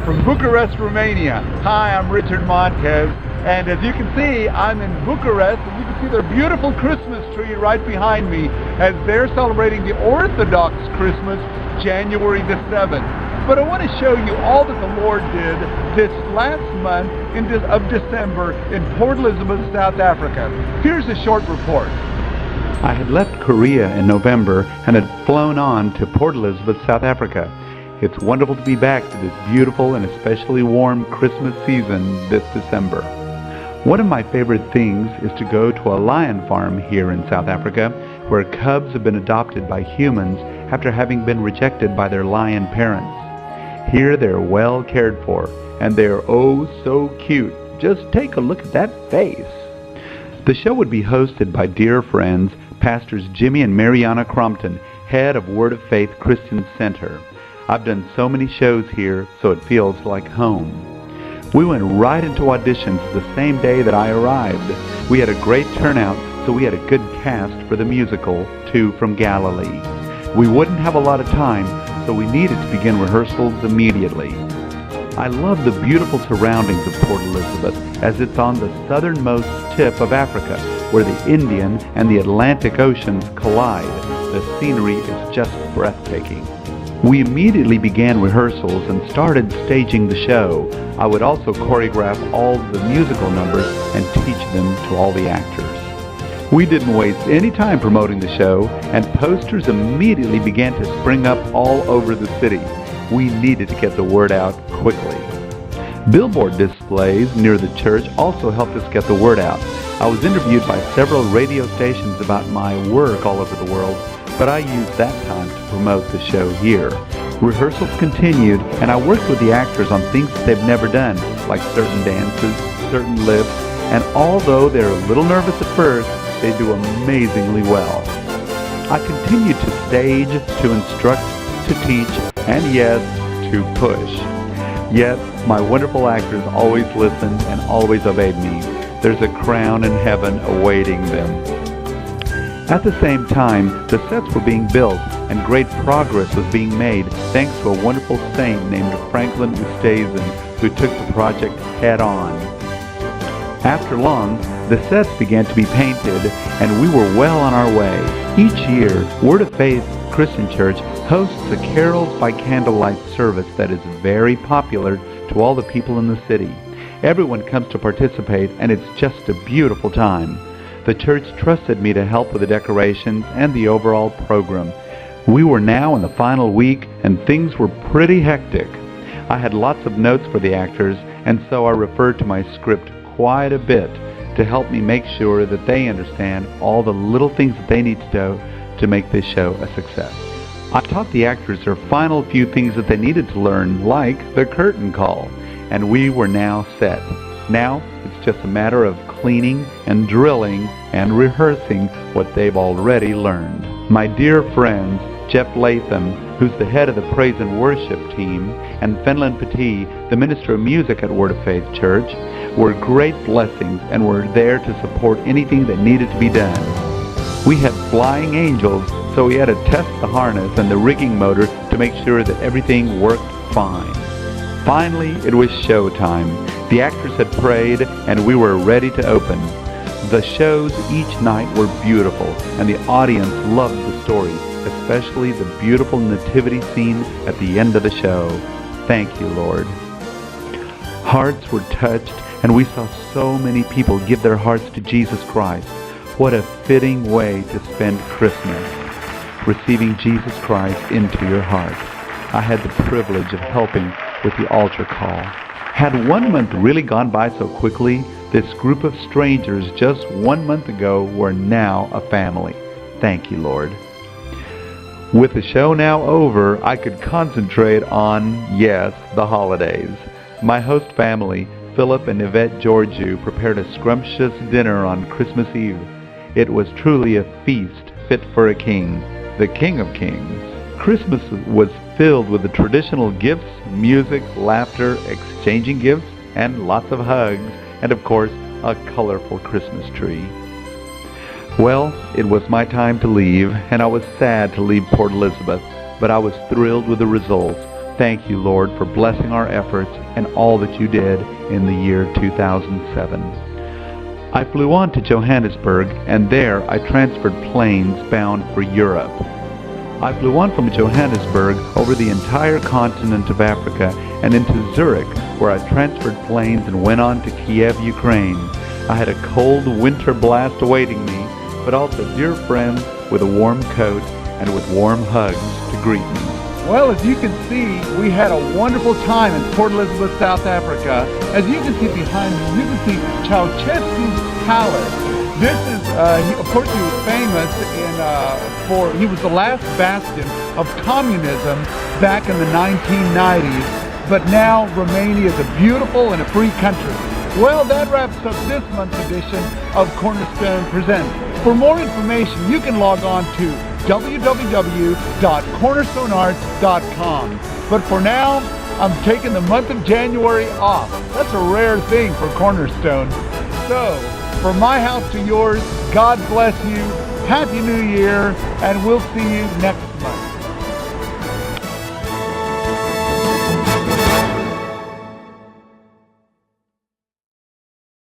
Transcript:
from Bucharest, Romania. Hi, I'm Richard Montez, and as you can see, I'm in Bucharest, and you can see their beautiful Christmas tree right behind me as they're celebrating the Orthodox Christmas, January the 7th. But I want to show you all that the Lord did this last month of December in Port Elizabeth, South Africa. Here's a short report. I had left Korea in November and had flown on to Port Elizabeth, South Africa. It's wonderful to be back to this beautiful and especially warm Christmas season this December. One of my favorite things is to go to a lion farm here in South Africa where cubs have been adopted by humans after having been rejected by their lion parents. Here they're well cared for and they're oh so cute. Just take a look at that face. The show would be hosted by dear friends, Pastors Jimmy and Mariana Crompton, head of Word of Faith Christian Center. I've done so many shows here, so it feels like home. We went right into auditions the same day that I arrived. We had a great turnout, so we had a good cast for the musical, Two from Galilee. We wouldn't have a lot of time, so we needed to begin rehearsals immediately. I love the beautiful surroundings of Port Elizabeth, as it's on the southernmost tip of Africa, where the Indian and the Atlantic Oceans collide. The scenery is just breathtaking. We immediately began rehearsals and started staging the show. I would also choreograph all the musical numbers and teach them to all the actors. We didn't waste any time promoting the show, and posters immediately began to spring up all over the city. We needed to get the word out quickly. Billboard displays near the church also helped us get the word out. I was interviewed by several radio stations about my work all over the world, but I used that time to promote the show here. Rehearsals continued, and I worked with the actors on things that they've never done, like certain dances, certain lifts, and although they're a little nervous at first, they do amazingly well. I continued to stage, to instruct, to teach, and yes, to push. Yet, my wonderful actors always listened and always obeyed me. There's a crown in heaven awaiting them. At the same time, the sets were being built and great progress was being made thanks to a wonderful saint named Franklin Ustazen who took the project head on. After long, the sets began to be painted and we were well on our way. Each year, Word of Faith Christian Church hosts a Carols by Candlelight service that is very popular to all the people in the city. Everyone comes to participate and it's just a beautiful time. The church trusted me to help with the decorations and the overall program. We were now in the final week and things were pretty hectic. I had lots of notes for the actors and so I referred to my script quite a bit to help me make sure that they understand all the little things that they need to do to make this show a success. I taught the actors their final few things that they needed to learn, like the curtain call, and we were now set. Now it's just a matter of cleaning and drilling and rehearsing what they've already learned. My dear friends, Jeff Latham, who's the head of the Praise and Worship team, and Fenlon Petit, the minister of music at Word of Faith Church, were great blessings and were there to support anything that needed to be done. We had flying angels, so we had to test the harness and the rigging motor to make sure that everything worked fine. Finally, it was showtime. The actors had prayed, and we were ready to open. The shows each night were beautiful, and the audience loved the story, especially the beautiful nativity scene at the end of the show. Thank you, Lord. Hearts were touched, and we saw so many people give their hearts to Jesus Christ. What a fitting way to spend Christmas, receiving Jesus Christ into your heart. I had the privilege of helping with the altar call. Had 1 month really gone by so quickly, this group of strangers just 1 month ago were now a family. Thank you, Lord. With the show now over, I could concentrate on, yes, the holidays. My host family, Philip and Yvette Georgiou, prepared a scrumptious dinner on Christmas Eve. It was truly a feast fit for a king, the King of Kings. Christmas was filled with the traditional gifts, music, laughter, exchanging gifts, and lots of hugs, and of course, a colorful Christmas tree. Well, it was my time to leave, and I was sad to leave Port Elizabeth, but I was thrilled with the results. Thank you, Lord, for blessing our efforts and all that you did in the year 2007. I flew on to Johannesburg, and there I transferred planes bound for Europe. I flew on from Johannesburg over the entire continent of Africa and into Zurich, where I transferred planes and went on to Kiev, Ukraine. I had a cold winter blast awaiting me, but also dear friends with a warm coat and with warm hugs to greet me. Well, as you can see, we had a wonderful time in Port Elizabeth, South Africa. As you can see behind me, you can see Ceausescu's palace. This is, of course, he was famous he was the last bastion of communism back in the 1990s, but now Romania is a beautiful and a free country. Well, that wraps up this month's edition of Cornerstone Presents. For more information, you can log on to www.cornerstonearts.com. But for now, I'm taking the month of January off. That's a rare thing for Cornerstone. So, from my house to yours, God bless you, Happy New Year, and we'll see you next